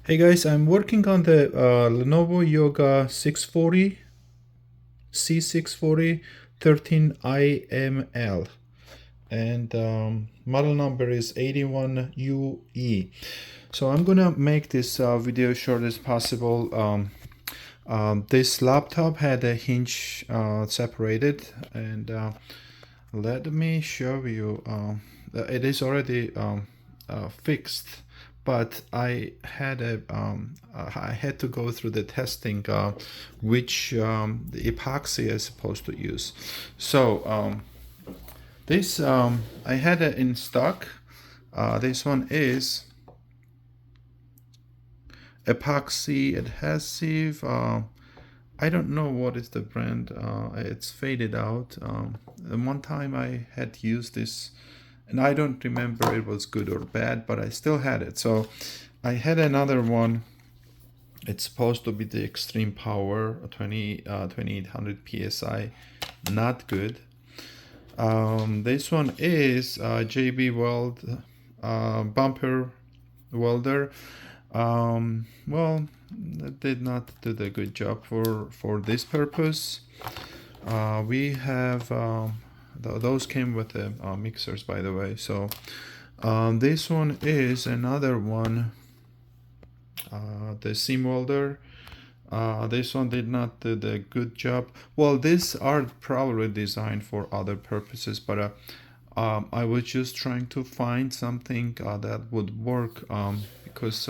Hey guys, I'm working on the Lenovo Yoga 640 C640 13IML, and model number is 81UE. So I'm gonna make this video short as possible. This laptop had a hinge separated, and let me show you. It is already fixed, but I had to go through the testing which the epoxy is supposed to use. So this I had it in stock. This one is epoxy adhesive. I don't know what is the brand. It's faded out. One time I had used this, and I don't remember it was good or bad, but I still had it. So I had another one. It's supposed to be the extreme power, 2800 psi. Not good. This one is JB Weld bumper welder. Well, that did not do the good job for this purpose. We have those came with the mixers, by the way. So this one is another one, the seam welder. This one did not do the good job. Well, these are probably designed for other purposes, but I was just trying to find something that would work, because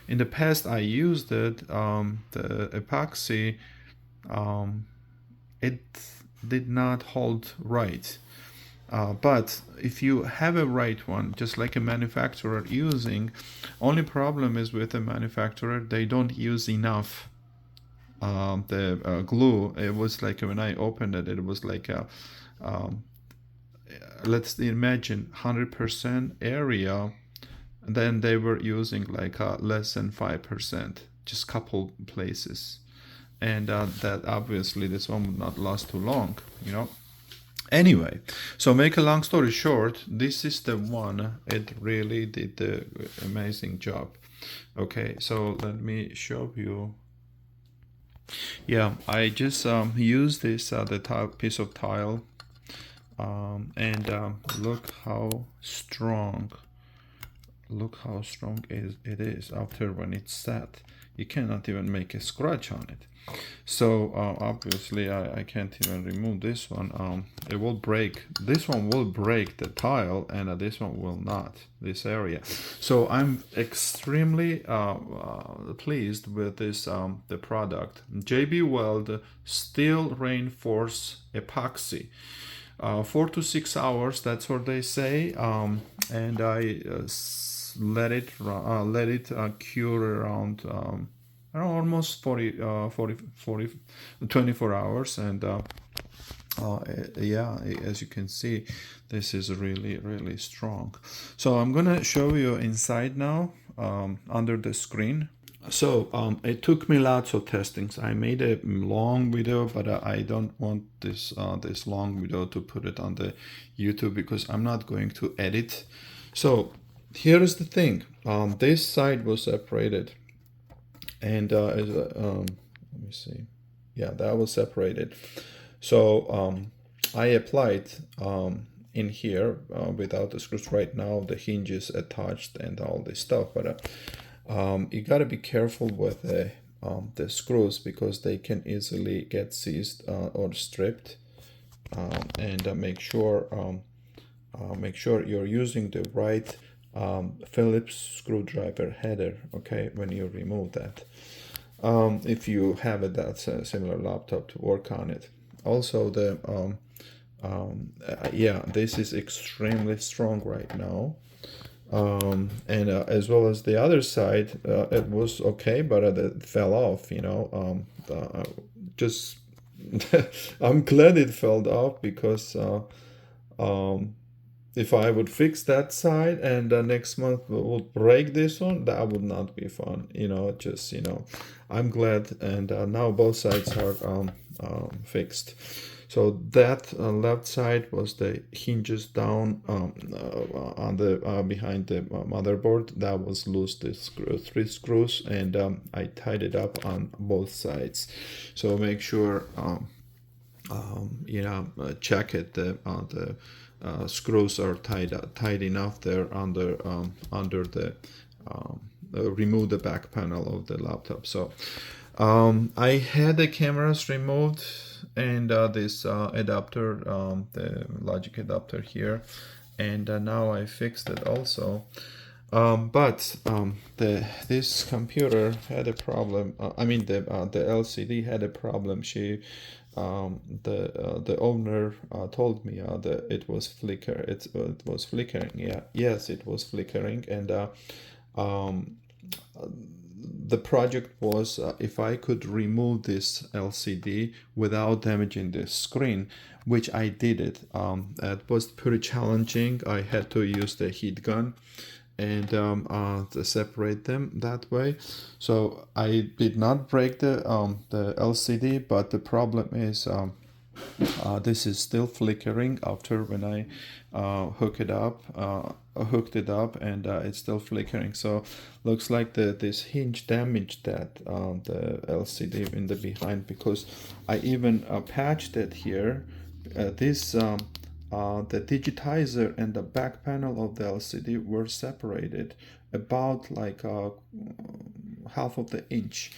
in the past I used it, the epoxy, it did not hold right. But if you have a right one, just like a manufacturer using, only problem is with the manufacturer, they don't use enough the glue. It was like when I opened it, it was like a let's imagine 100% area, then they were using like less than 5%, just couple places, and that obviously this one would not last too long, you know. Anyway, so make a long story short, this is the one. It really did the amazing job. Okay, so let me show you. Yeah, I just used this the piece of tile, and look how strong it is after when it's set. You cannot even make a scratch on it. So obviously I can't even remove this one. It will break. This one will break the tile, and this one will not, this area. So I'm extremely pleased with this the product, JB Weld Steel Reinforced Epoxy. 4 to 6 hours, that's what they say, and I let it cure around almost 24 hours, and yeah, as you can see, this is really strong. So I'm gonna show you inside now, under the screen. So it took me lots of testings. I made a long video, but I don't want this this long video to put it on the YouTube, because I'm not going to edit. So here is the thing. This side was separated, and let me see. Yeah, that was separated. So I applied in here without the screws. Right now the hinges attached and all this stuff, but you got to be careful with the screws, because they can easily get seized or stripped, and make sure you're using the right Phillips screwdriver header, okay, when you remove that, if you have it, that's a similar laptop to work on it. Also the yeah, this is extremely strong right now. And as well as the other side, it was okay, but it fell off, you know. Just I'm glad it fell off, because if I would fix that side and next month would break this one, that would not be fun, you know. Just, you know, I'm glad, and now both sides are fixed. So that left side was the hinges down on the behind the motherboard. That was loose, the three screws, and I tied it up on both sides. So make sure check it. The screws are tight enough there under the remove the back panel of the laptop. So I had the cameras removed and this adapter, the logic adapter here, and now I fixed it also. But this computer had a problem. The LCD had a problem. The owner told me that it was it was flickering. Yeah, yes, it was flickering, and the project was if I could remove this LCD without damaging the screen, which I did it. It was pretty challenging. I had to use the heat gun and to separate them that way. So I did not break the LCD, but the problem is this is still flickering after when I hooked it up, and it's still flickering. So looks like this hinge damaged that the LCD in the behind, because I even patched it here. The digitizer and the back panel of the LCD were separated about like half of the inch.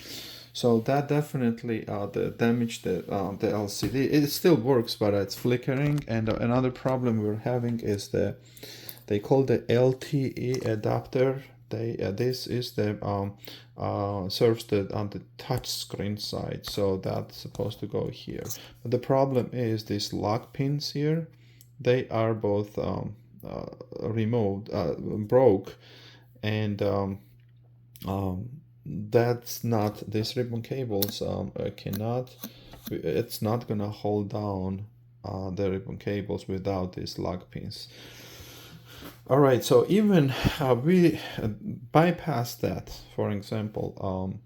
So that definitely damaged the LCD. It still works, but it's flickering. And another problem we're having is they call the LTE adapter. This is the serves on the touch screen side, so that's supposed to go here. But the problem is these lock pins here. They are both removed, broke, and that's not, these ribbon cables it's not gonna hold down the ribbon cables without these lock pins. All right, so even we bypass that. For example,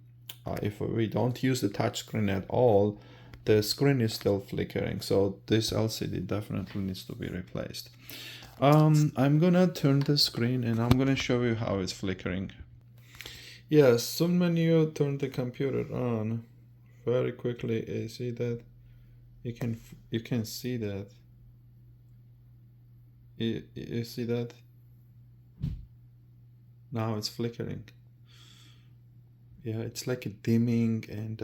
if we don't use the touchscreen at all, the screen is still flickering. So this LCD definitely needs to be replaced. I'm gonna turn the screen and I'm gonna show you how it's flickering. Yes, soon when you turn the computer on very quickly, you see that you can see that. You see that? Now it's flickering. Yeah, it's like a dimming, and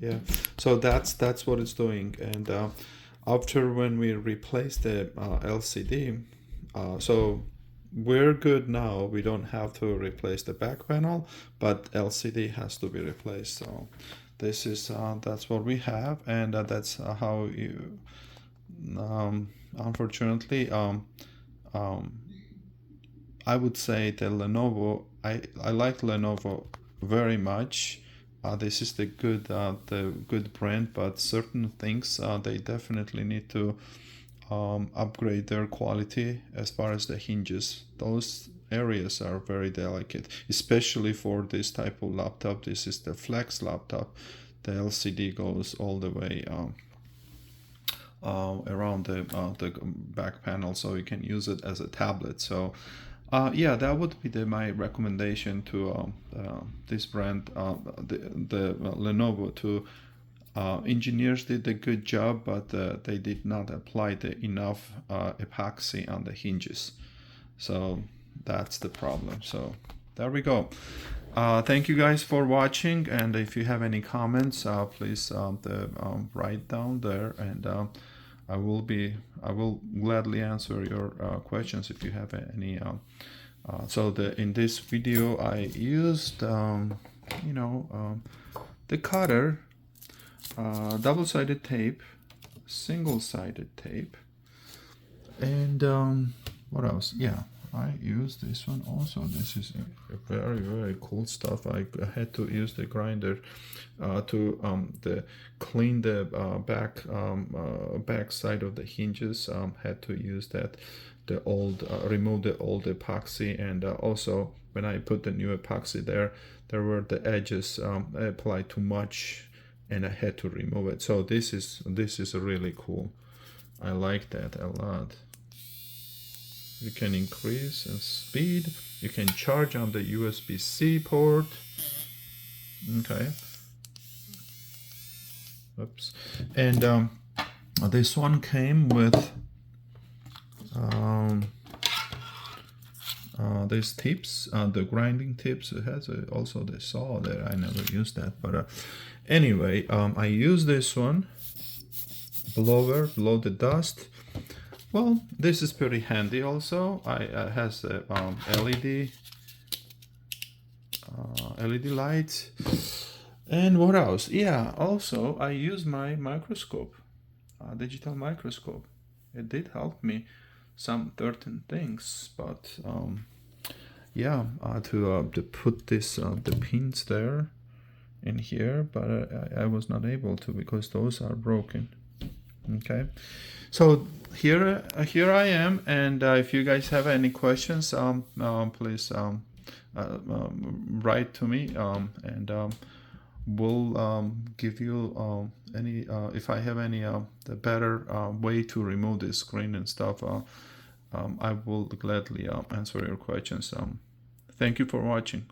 yeah, so that's what it's doing. And after when we replace the LCD, so we're good now. We don't have to replace the back panel, but LCD has to be replaced. So this is that's what we have, and that's how you unfortunately I would say the Lenovo, I like Lenovo very much. This is the good brand, but certain things they definitely need to upgrade their quality as far as the hinges. Those areas are very delicate, especially for this type of laptop. This is the Flex laptop. The LCD goes all the way around the back panel, so you can use it as a tablet. So yeah, that would be my recommendation to this brand, the Lenovo. To engineers did a good job, but they did not apply enough epoxy on the hinges. So that's the problem. So there we go. Thank you guys for watching, and if you have any comments, please write down there, and I will gladly answer your questions if you have any. So in this video I used the cutter, double-sided tape, single-sided tape, and what else? Yeah, I used this one also. This is a very cool stuff. I had to use the grinder to clean the back side of the hinges. Had to use that, remove the old epoxy, and also when I put the new epoxy there were the edges applied too much and I had to remove it. So this is really cool. I like that a lot. You can increase the speed. You can charge on the USB-C port. Okay. Oops. And this one came with these tips, the grinding tips. It has also the saw there. I never used that, but anyway, I use this one, blower, blow the dust. Well, this is pretty handy also. It has a LED light. And what else? Yeah, also I use my microscope, digital microscope. It did help me some certain things, but yeah, to put this the pins there in here, but I was not able to because those are broken. Okay, so here I am, and if you guys have any questions, please write to me, and we'll give you any if I have any the better way to remove this screen and stuff. I will gladly answer your questions. Thank you for watching.